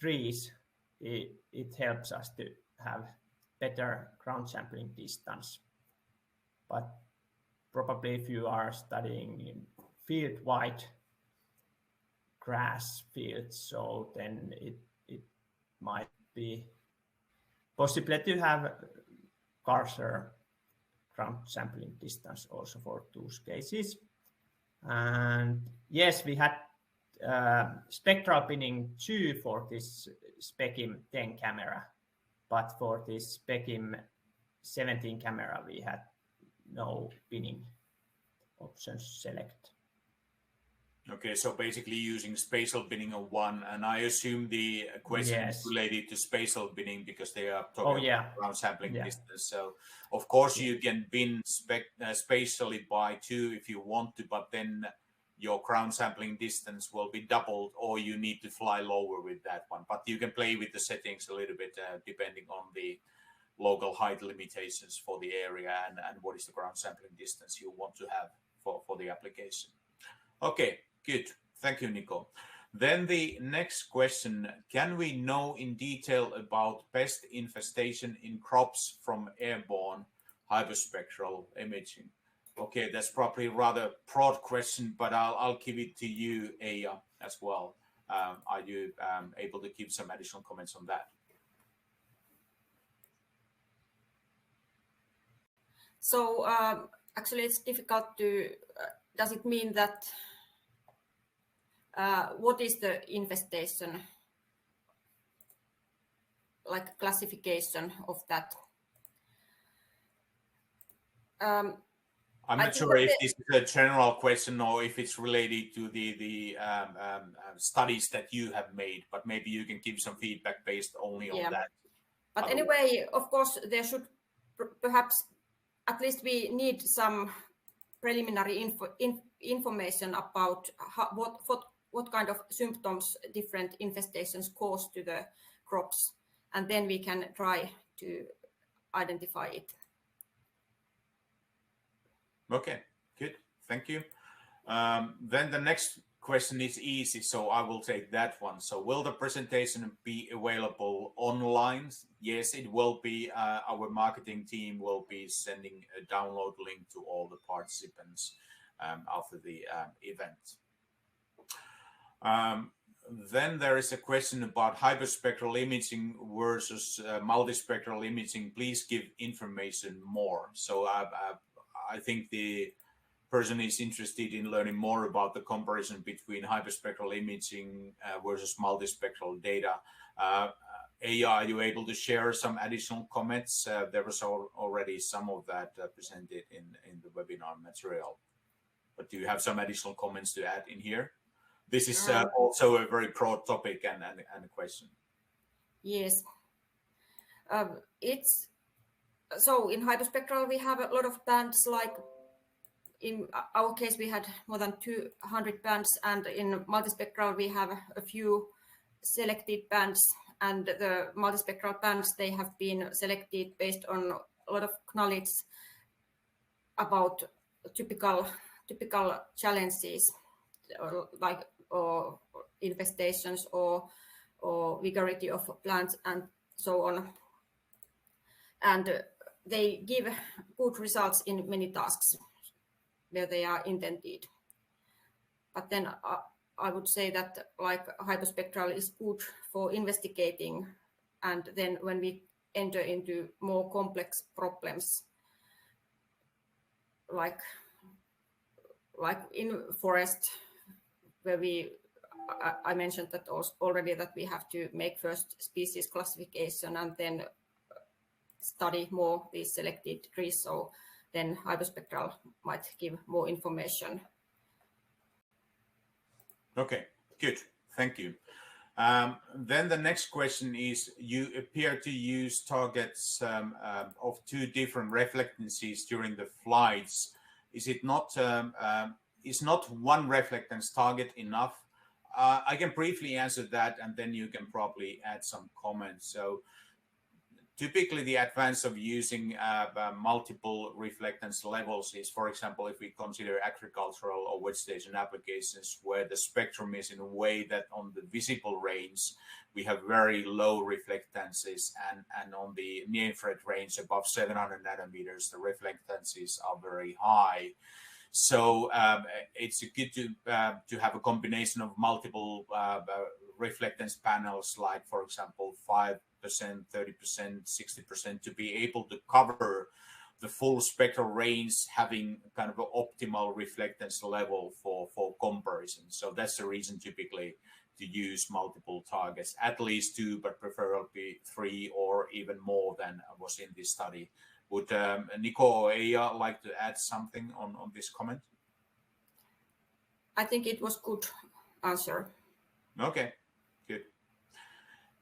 trees, it helps us to have better ground sampling distance. But probably if you are studying in field-wide grass fields, so then it might be possible to have coarser ground sampling distance also for those cases. And yes, we had spectral binning 2 for this Specim 10 camera, but for this Specim 17 camera we had no binning options select. Okay, so basically using spatial binning of 1, and I assume the question is related to spatial binning because they are talking about ground sampling distance. So of course you can bin spatially by 2 if you want to, but then your ground sampling distance will be doubled, or you need to fly lower with that one. But you can play with the settings a little bit depending on the local height limitations for the area and what is the ground sampling distance you want to have for the application. Okay, good. Thank you, Nico. Then the next question, can we know in detail about pest infestation in crops from airborne hyperspectral imaging? Okay, that's probably a rather broad question, but I'll give it to you, Eija, as well. Are you able to give some additional comments on that? So actually it's difficult to, does it mean that, what is the infestation, like classification of that? I'm not sure if this is a general question or if it's related to the studies that you have made, but maybe you can give some feedback based only on that. But anyway, of course, there should perhaps, at least we need some preliminary information about what kind of symptoms different infestations cause to the crops, and then we can try to identify it. Okay, good. Thank you. Then the next question is easy, so I will take that one. So will the presentation be available online? Yes, it will be. Our marketing team will be sending a download link to all the participants after the event. Then there is a question about hyperspectral imaging versus multispectral imaging. Please give information more. So I think the person is interested in learning more about the comparison between hyperspectral imaging versus multispectral data. Eija, are you able to share some additional comments? There was already some of that presented in the webinar material. But do you have some additional comments to add in here? This is also a very broad topic and a question. Yes. So in hyperspectral, we have a lot of bands. Like in our case, we had more than 200 bands, and in multispectral, we have a few selected bands. And the multispectral bands, they have been selected based on a lot of knowledge about typical challenges, or infestations or vigority of plants and so on. And they give good results in many tasks where they are intended. But then I would say that like hyperspectral is good for investigating, and then when we enter into more complex problems, like in forest, where I mentioned that already, that we have to make first species classification and then study more these selected trees. So then hyperspectral might give more information. Okay, good. Thank you. Then the next question is, you appear to use targets of 2 different reflectances during the flights. Is it not, is not one reflectance target enough? I can briefly answer that, and then you can probably add some comments. So typically the advance of using multiple reflectance levels is, for example, if we consider agricultural or wet station applications where the spectrum is in a way that on the visible range we have very low reflectances, and on the near-infrared range above 700 nanometers the reflectances are very high. So it's good to have a combination of multiple reflectance panels, like for example 5%, 30%, 60%, to be able to cover the full spectral range, having kind of an optimal reflectance level for comparison. So that's the reason typically to use multiple targets, at least 2, but preferably 3 or even more than was in this study. Would Nico or Eija like to add something on this comment? I think it was good answer. Okay, good.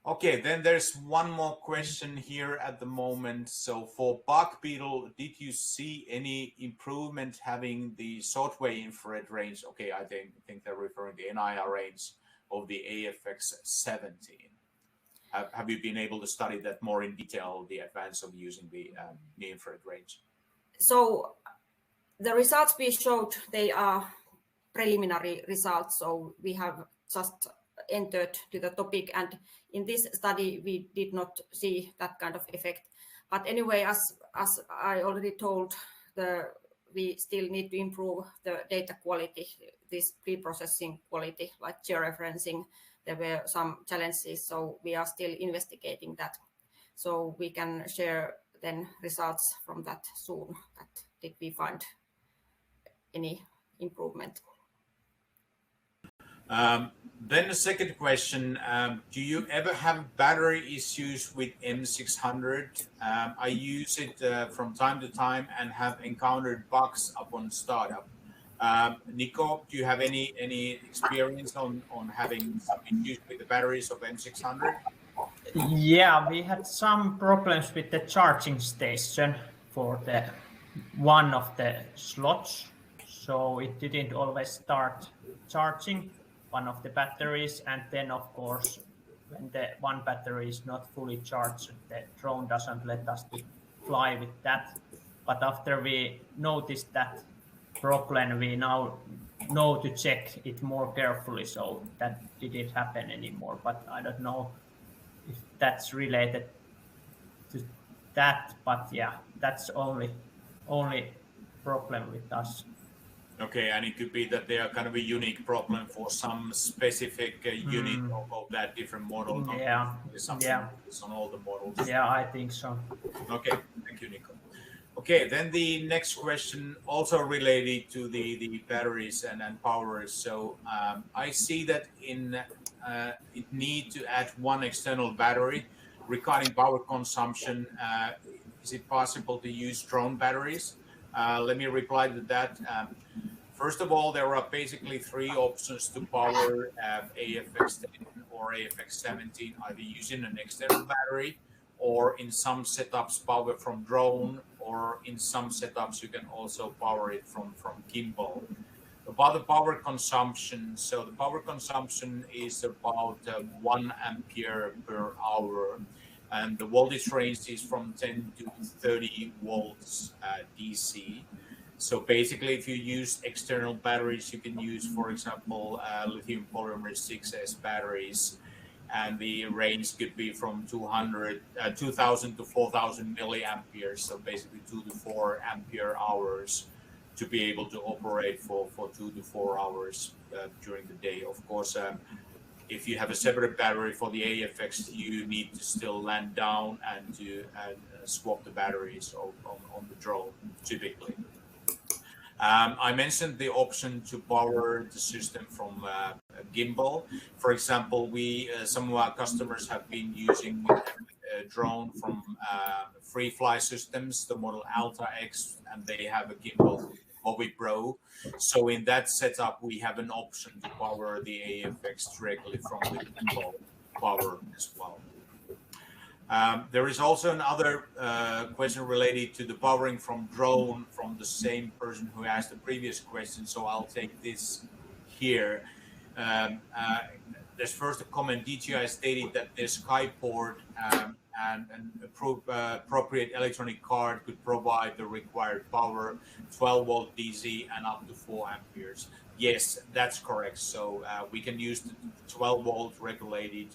Okay, then there's one more question here at the moment. So for bark beetle, did you see any improvement having the shortwave infrared range? Okay, I think they're referring to the NIR range of the AFX17. Have you been able to study that more in detail, the advance of using the infrared range? So the results we showed, they are preliminary results. So we have just entered to the topic, and in this study we did not see that kind of effect. But anyway, as I already told, we still need to improve the data quality, this pre-processing quality, like georeferencing. There were some challenges, so we are still investigating that. So we can share then results from that soon. That did we find any improvement? Then the second question, do you ever have battery issues with M600? I use it from time to time and have encountered bugs upon startup. Nico, do you have any experience on having some issues with the batteries of M600? Yeah, we had some problems with the charging station for the one of the slots. So it didn't always start charging one of the batteries, and then of course when the one battery is not fully charged, the drone doesn't let us to fly with that. But after we noticed that problem, we now know to check it more carefully, so that didn't happen anymore. But I don't know if that's related to that, but yeah, that's only problem with us. Okay, and it could be that they are kind of a unique problem for some specific unit of that different model. Yeah, yeah. It's on all the models. Yeah, I think so. Okay, thank you, Nico. Okay, then the next question also related to the batteries and power. So I see that it need to add one external battery. regarding power consumption, is it possible to use drone batteries? Let me reply to that. First of all, there are basically three options to power AFX10 or AFX17, either using an external battery, or in some setups power from drone, or in some setups you can also power it from Gimbal. About the power consumption, so the power consumption is about 1 ampere per hour, and the voltage range is from 10 to 30 volts DC. So basically, if you use external batteries, you can use, for example, lithium polymer 6S batteries, and the range could be from 2000 to 4000 milliamperes, so basically 2 to 4 ampere hours to be able to operate for 2 to 4 hours during the day. Of course, if you have a separate battery for the AFX, you need to still land down and swap the batteries on the drone, typically. I mentioned the option to power the system from Gimbal. For example, some of our customers have been using a drone from Free Fly Systems, the model Alta X, and they have a Gimbal Hobby Pro. So in that setup, we have an option to power the AFX directly from the Gimbal power as well. There is also another question related to the powering from drone from the same person who asked the previous question, so I'll take this here. There's first a comment. DJI stated that their SkyPort and an appropriate electronic card could provide the required power, 12 volt DC and up to 4 amperes. Yes, that's correct. So we can use the 12 volt regulated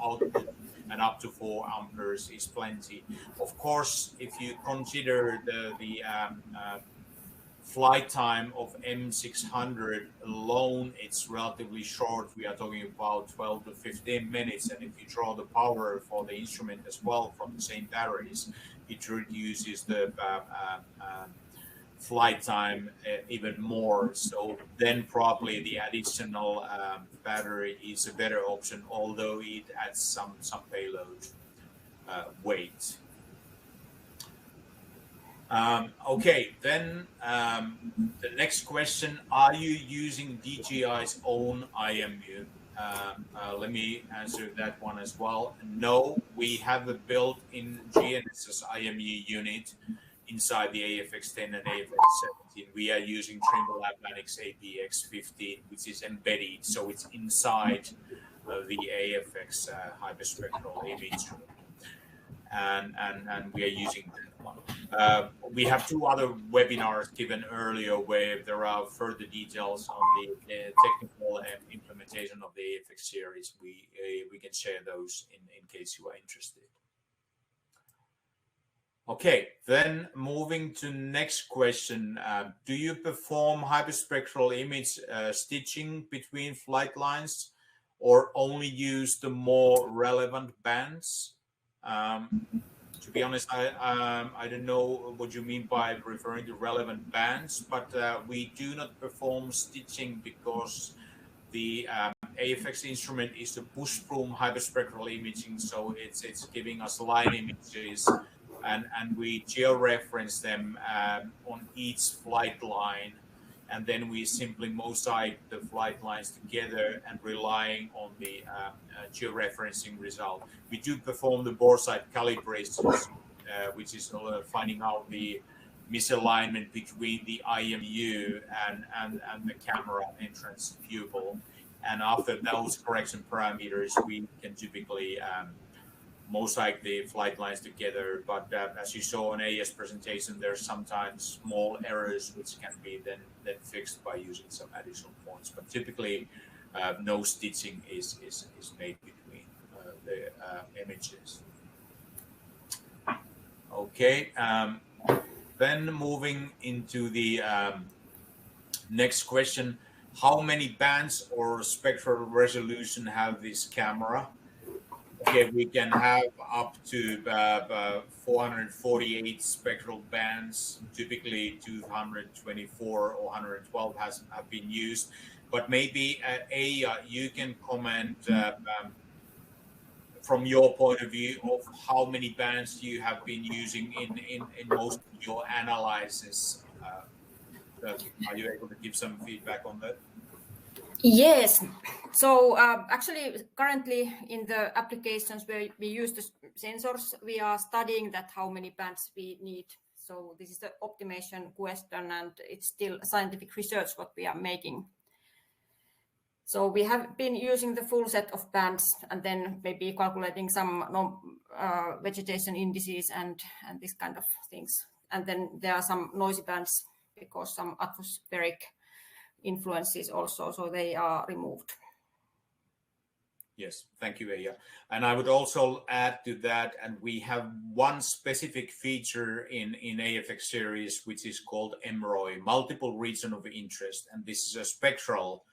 output, and up to 4 amperes is plenty. Of course, if you consider the flight time of M600 alone, it's relatively short. We are talking about 12 to 15 minutes. And if you draw the power for the instrument as well from the same batteries, it reduces the flight time even more. So then probably the additional battery is a better option, although it adds some payload weight. Okay, then the next question, are you using DJI's own IMU? Let me answer that one as well. No, we have a built-in GNSS IMU unit inside the AFX10 and AFX17. We are using Trimble Atlantic's APX15, which is embedded, so it's inside the AFX hyperspectral image, and we are using that one. We have 2 other webinars given earlier where there are further details on the technical implementation of the AFX series. We can share those in case you are interested. Okay, then moving to next question. Do you perform hyperspectral image stitching between flight lines, or only use the more relevant bands? To be honest, I don't know what you mean by referring to relevant bands, but we do not perform stitching because the AFX instrument is a push-broom hyperspectral imaging, so it's giving us line images, and we georeference them on each flight line, and then we simply mosaic the flight lines together and relying on the georeferencing result. We do perform the boresight calibrations, which is finding out the misalignment between the IMU and the camera entrance pupil. And after those correction parameters, we can typically mosaic the flight lines together. But as you saw in AS presentation, there's sometimes small errors which can be then fixed by using some additional points. But typically, no stitching is made between the images. Okay, then moving into the next question, how many bands or spectral resolution have this camera? Okay, we can have up to 448 spectral bands. Typically 224 or 112 have been used, but maybe Eija, you can comment from your point of view of how many bands you have been using in most of your analysis. Are you able to give some feedback on that? Yes. So actually, currently in the applications where we use the sensors, we are studying that how many bands we need. So this is the optimization question, and it's still scientific research what we are making. So we have been using the full set of bands and then maybe calculating some vegetation indices and this kind of things. And then there are some noisy bands because some atmospheric influences also, so they are removed. Yes, thank you, Eija. And I would also add to that, and we have one specific feature in AFX series, which is called MROI, multiple region of interest. And this is a spectral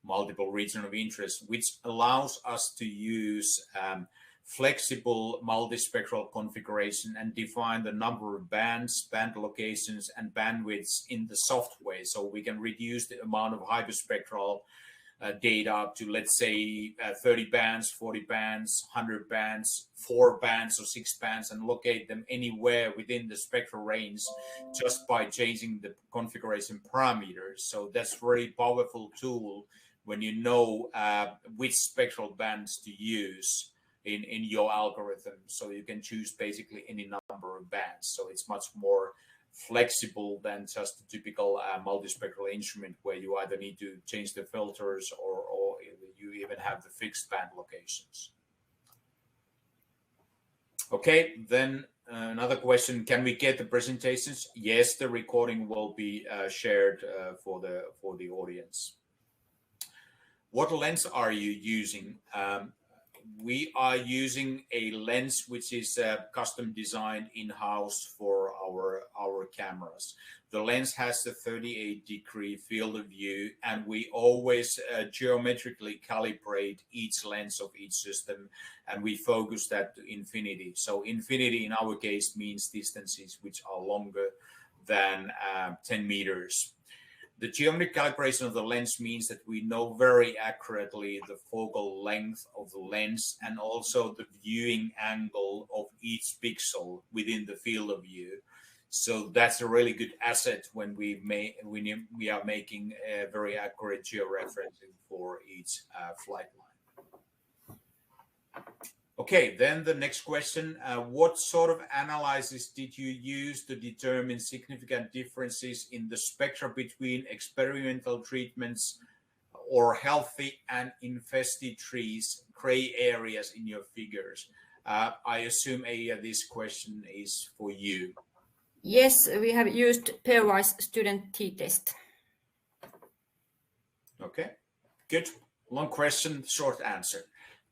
multiple region of interest, which allows us to use flexible multispectral configuration and define the number of bands, band locations, and bandwidths in the software. So we can reduce the amount of hyperspectral data up to, let's say, 30 bands, 40 bands, 100 bands, 4 bands or 6 bands, and locate them anywhere within the spectral range just by changing the configuration parameters. So that's a very powerful tool when you know which spectral bands to use in your algorithm. So you can choose basically any number of bands. So it's much more flexible than just a typical multispectral instrument where you either need to change the filters or you even have the fixed band locations. Okay, then another question, can we get the presentations? Yes, the recording will be shared for the audience. What lens are you using? We are using a lens which is custom designed in-house for our cameras. The lens has the 38-degree field of view, and we always geometrically calibrate each lens of each system, and we focus that to infinity. So infinity in our case means distances which are longer than 10 meters. The geometric calibration of the lens means that we know very accurately the focal length of the lens and also the viewing angle of each pixel within the field of view. So that's a really good asset when we are making a very accurate georeferencing for each flight line. Okay, then the next question, what sort of analysis did you use to determine significant differences in the spectra between experimental treatments or healthy and infested trees, gray areas in your figures? I assume, Eija, this question is for you. Yes, we have used pairwise student t-test. Okay, good. Long question, short answer.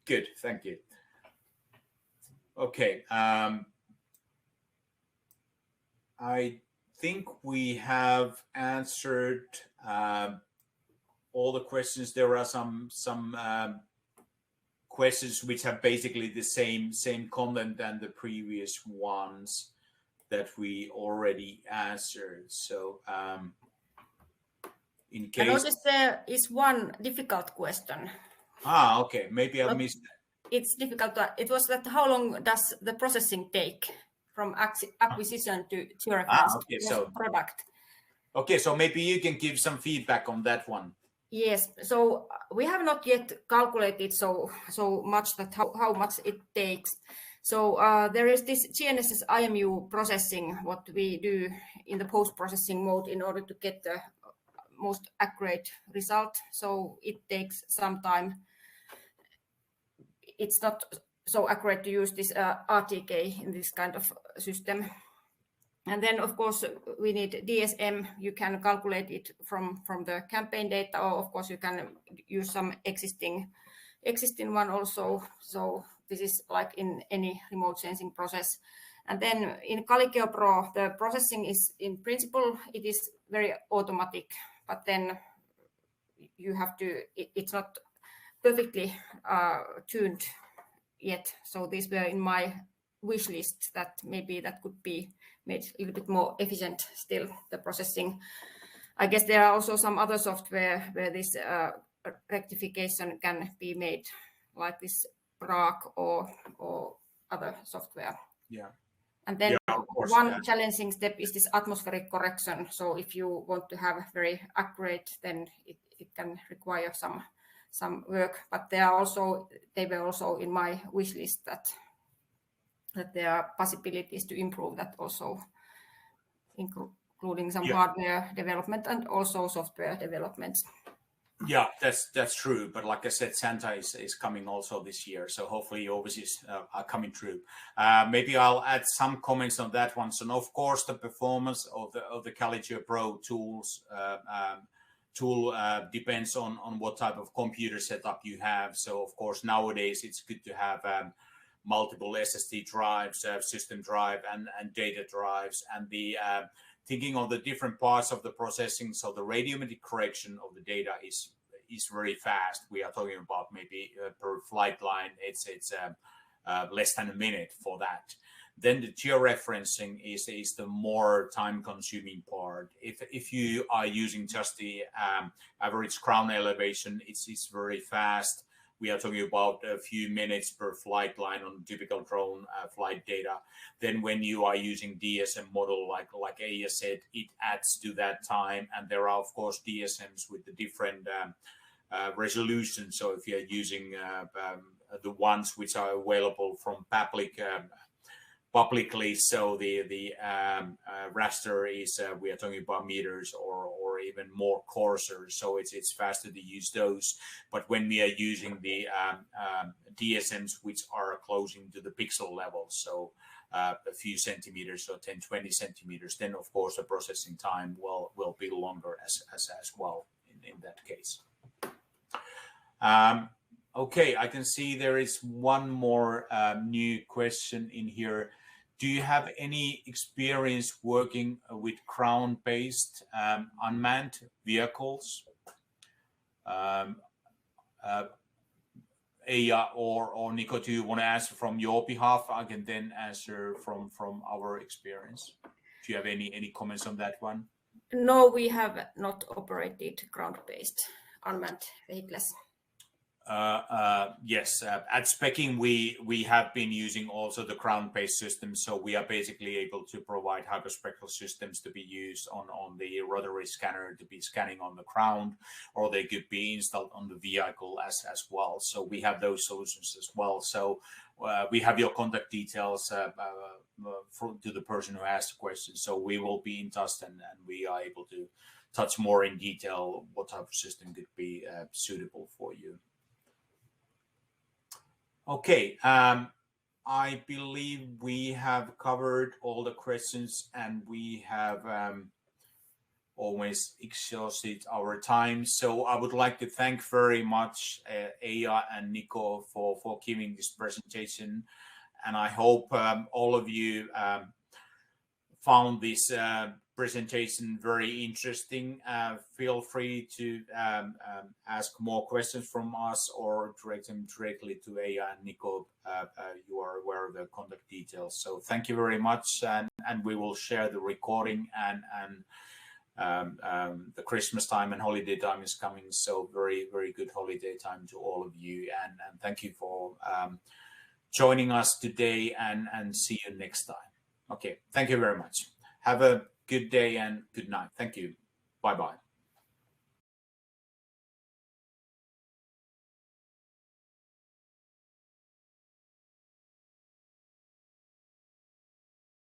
Good, thank you. Okay, I think we have answered all the questions. There are some questions which have basically the same content than the previous ones that we already answered. So in case... I noticed there is one difficult question. Ah, okay, maybe I missed that. It's difficult. It was that how long does the processing take from acquisition to georeference product? Okay, so maybe you can give some feedback on that one. Yes, so we have not yet calculated so much that how much it takes. So there is this GNSS IMU processing, what we do in the post-processing mode in order to get the most accurate result. So it takes some time. It's not so accurate to use this RTK in this kind of system. And then, of course, we need DSM. You can calculate it from the campaign data, or of course, you can use some existing one also. So this is like in any remote sensing process. And then in Caliceo Pro, the processing is, in principle, it is very automatic, but then you have to, it's not perfectly tuned yet. So these were in my wish list that maybe that could be made a little bit more efficient still, the processing. I guess there are also some other software where this rectification can be made, like this Prague or other software. Yeah. And then of course, one challenging step is this atmospheric correction. So if you want to have very accurate, then it can require some work. But they were also in my wish list that there are possibilities to improve that also, including some hardware development and also software development. Yeah, that's true. But like I said, Santa is coming also this year, so hopefully overseas are coming through. Maybe I'll add some comments on that one. So of course, the performance of the Calibre Pro tools tool depends on what type of computer setup you have. So of course, nowadays it's good to have multiple SSD drives, system drive, and data drives, and the thinking of the different parts of the processing. So the radiometric correction of the data is very fast. We are talking about maybe per flight line, it's less than a minute for that. Then the georeferencing is the more time-consuming part. If you are using just the average ground elevation, it's very fast. We are talking about a few minutes per flight line on typical drone flight data. Then when you are using DSM model, like Eija said, it adds to that time. And there are, of course, DSMs with the different resolutions. So if you're using the ones which are available from publicly, so the raster is we are talking about meters or even more coarser, so it's faster to use those. But when we are using the DSMs which are closing to the pixel level, so a few centimeters or 10-20 centimeters, then of course the processing time will be longer as well in that case. Okay, I can see there is one more new question in here. Do you have any experience working with ground-based unmanned vehicles? Eija or Nico, do you want to answer from your behalf? I can then answer from our experience. Do you have any comments on that one? No, we have not operated ground-based unmanned vehicles. Yes, at Specim we have been using also the ground-based systems, so we are basically able to provide hyperspectral systems to be used on the rotary scanner to be scanning on the ground, or they could be installed on the vehicle as well. So we have those solutions as well. So we have your contact details to the person who asked the question. So we will be in touch and we are able to touch more in detail what type of system could be suitable for you. Okay, I believe we have covered all the questions and we have always exhausted our time. So I would like to thank very much Eija and Nico for giving this presentation. And I hope all of you found this presentation very interesting. Feel free to ask more questions from us or direct them directly to Eija and Nico. You are aware of the contact details. So thank you very much, and we will share the recording and the Christmas time and holiday time is coming. So very, very good holiday time to all of you, and thank you for joining us today, and see you next time. Okay, thank you very much. Have a good day and good night. Thank you. Bye-bye.